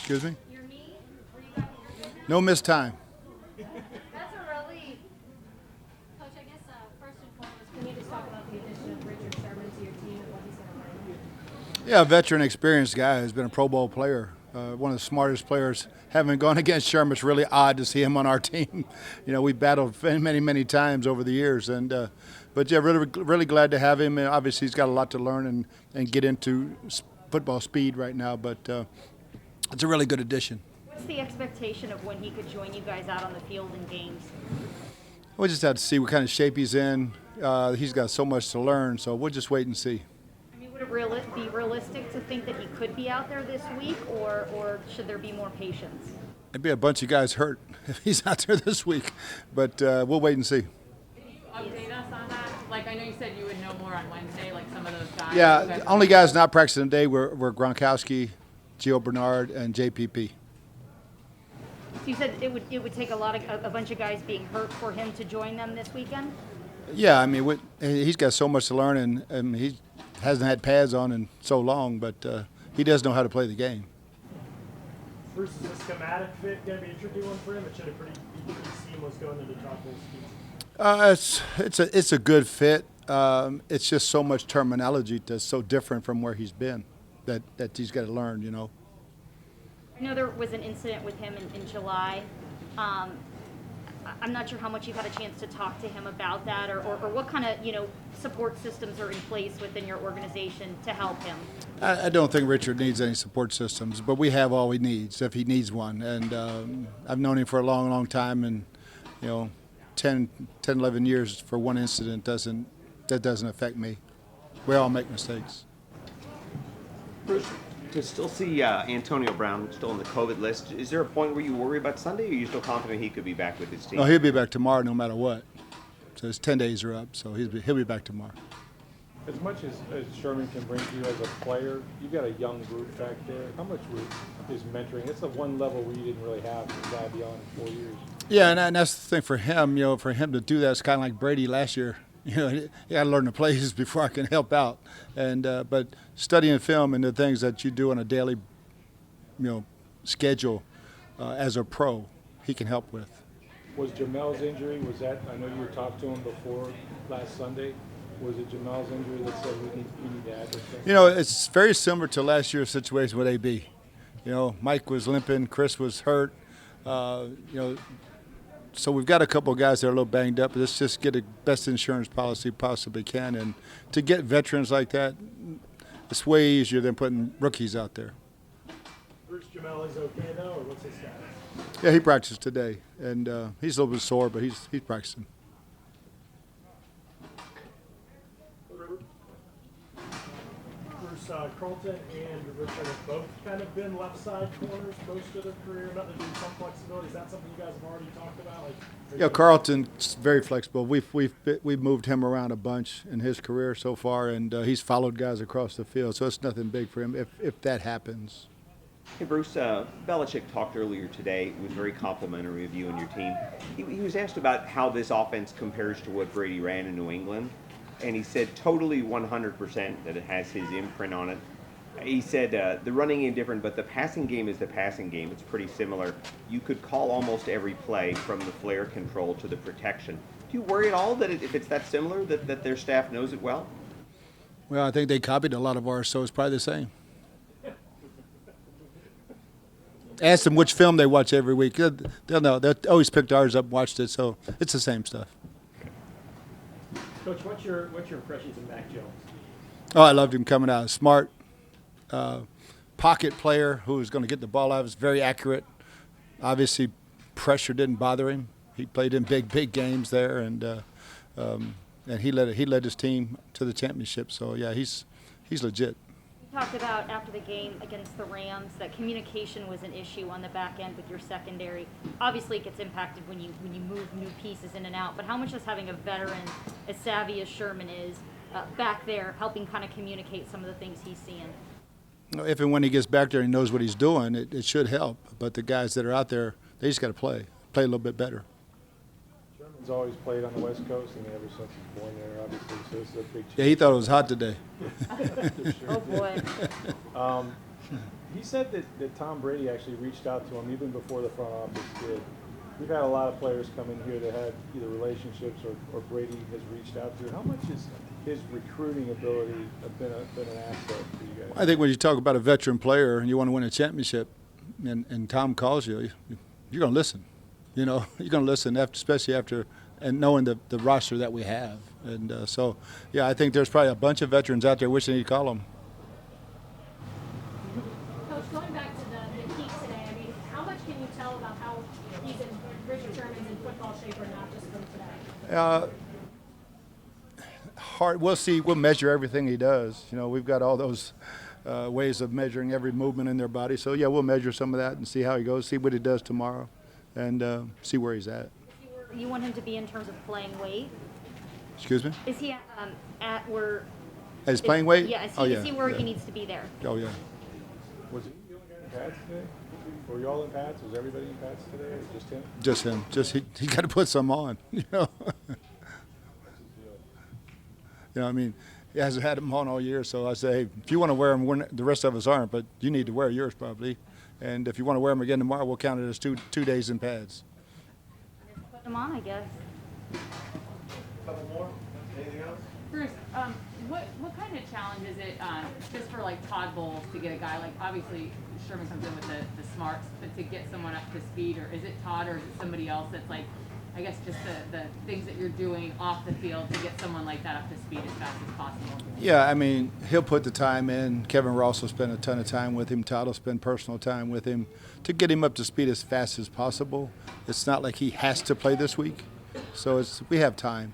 Excuse me? Your knee? Were you back at your knee now? No missed time. That's a relief. Coach, I guess first and foremost, can you just talk about the addition of Richard Sherman to your team and what he's going to bring? Yeah, a veteran, experienced guy who's been a Pro Bowl player. One of the smartest players. Having gone against Sherman, it's really odd to see him on our team. We battled many times over the years, but yeah, really glad to have him. And obviously, he's got a lot to learn and get into football speed right now. But it's a really good addition. What's the expectation of when he could join you guys out on the field in games? We'll just have to see what kind of shape he's in. He's got so much to learn, so we'll just wait and see. Would it be realistic to think that he could be out there this week, or should there be more patience? There'd be a bunch of guys hurt if he's out there this week, but we'll wait and see. Can you update us on that? Like, I know you said you would know more on Wednesday, like some of those guys. Yeah, the only guys not practicing today were Gronkowski, Gio Bernard, and JPP. So you said it would take a bunch of guys being hurt for him to join them this weekend? Yeah, he's got so much to learn, and he hasn't had pads on in so long, but he does know how to play the game. Bruce, is the schematic fit going to be a tricky one for him? It should have be pretty seamless going into top scheme. It's a good fit. It's just so much terminology that's so different from where he's been that he's got to learn. I know there was an incident with him in July. I'm not sure how much you've had a chance to talk to him about that, or what kind of support systems are in place within your organization to help him. I don't think Richard needs any support systems, but we have all he needs if he needs one. And I've known him for a long time, and 10, 11 years for one incident doesn't affect me. We all make mistakes. Bruce, to still see Antonio Brown still on the COVID list, is there a point where you worry about Sunday, or are you still confident he could be back with his team? No, he'll be back tomorrow no matter what. So his 10 days are up, so he'll be back tomorrow. As much as Sherman can bring to you as a player, you've got a young group back there. How much is mentoring? It's the one level where you didn't really have the guy beyond 4 years. Yeah, and that's the thing for him. For him to do that, it's kind of like Brady last year. You got to learn the plays before I can help out. And but studying film and the things that you do on a daily, schedule as a pro, he can help with. Was Jamel's injury, I know you were talking to him before last Sunday. Was it Jamel's injury that said we need to add this thing? It's very similar to last year's situation with AB. Mike was limping, Chris was hurt. So we've got a couple of guys that are a little banged up. Let's just get the best insurance policy possibly can. And to get veterans like that, it's way easier than putting rookies out there. Bruce, Jamel is okay, though, or what's his status? Yeah, he practiced today. And he's a little bit sore, but he's practicing. Bruce, Carlton and Richard have both kind of been left side corners most of their career. Not that there's some flexibility. Is that something you guys have already talked about? Yeah, Carlton's very flexible. We've moved him around a bunch in his career so far, and he's followed guys across the field. So it's nothing big for him if that happens. Hey, Bruce, Belichick talked earlier today. It was very complimentary of you and your team. He was asked about how this offense compares to what Brady ran in New England, and he said totally 100% that it has his imprint on it. He said the running game different, but the passing game is the passing game. It's pretty similar. You could call almost every play from the flare control to the protection. Do you worry at all that if it's that similar, that their staff knows it well? Well, I think they copied a lot of ours, so it's probably the same. Ask them which film they watch every week. They'll know. They'll always picked ours up and watched it, so it's the same stuff. Coach, what's your impressions of Mac Jones? Oh, I loved him coming out. Smart, pocket player who was going to get the ball out. Was very accurate. Obviously, pressure didn't bother him. He played in big games there, and he led his team to the championship. So yeah, he's legit. You talked about after the game against the Rams that communication was an issue on the back end with your secondary. Obviously, it gets impacted when you move new pieces in and out. But how much is having a veteran as savvy as Sherman is back there helping kind of communicate some of the things he's seeing? If and when he gets back there and knows what he's doing, it should help. But the guys that are out there, they just got to play a little bit better. Sherman's always played on the West Coast, and ever since he's born there, obviously, so it's a big change. Yeah, he thought it was hot today. Oh, boy. He said that Tom Brady actually reached out to him even before the front office did. We've had a lot of players come in here that have either relationships or Brady has reached out to. How much has his recruiting ability been an asset for you guys? I think when you talk about a veteran player and you want to win a championship, and Tom calls you, you're going to listen. You know, you're going to listen, especially after and knowing the roster that we have. And so, yeah, I think there's probably a bunch of veterans out there wishing he'd call them. Coach, going back to the Heat today, I mean, how much can you tell about how Richard Sherman's in football shape or not just from today? Hard. We'll see. We'll measure everything he does. You know, we've got all those ways of measuring every movement in their body. So, yeah, we'll measure some of that and see how he goes, see what he does tomorrow, and see where he's at. You want him to be in terms of playing weight? Excuse me? Is he at where? At his playing weight? Yeah. Oh, Is he where yeah. he needs to be there? Oh, yeah. Was he the only guy in pads today? Were you all in pads? Was everybody in pads today, or just him? Just him. Just he got to put some on. You know. You know, I mean, he hasn't had them on all year, so I say, hey, if you want to wear them, the rest of us aren't, but you need to wear yours probably. And if you want to wear them again tomorrow, we'll count it as two days in pads. Put him on, I guess. Couple more? Anything else? Bruce, what kind of challenge is it just for like Todd Bowles to get a guy like obviously Sherman comes in with the smarts, but to get someone up to speed, or is it Todd or is it somebody else that's like, I guess just the things that you're doing off the field to get someone like that up to speed as fast as possible? Yeah, I mean, he'll put the time in. Kevin Ross will spend a ton of time with him. Todd will spend personal time with him to get him up to speed as fast as possible. It's not like he has to play this week, so we have time.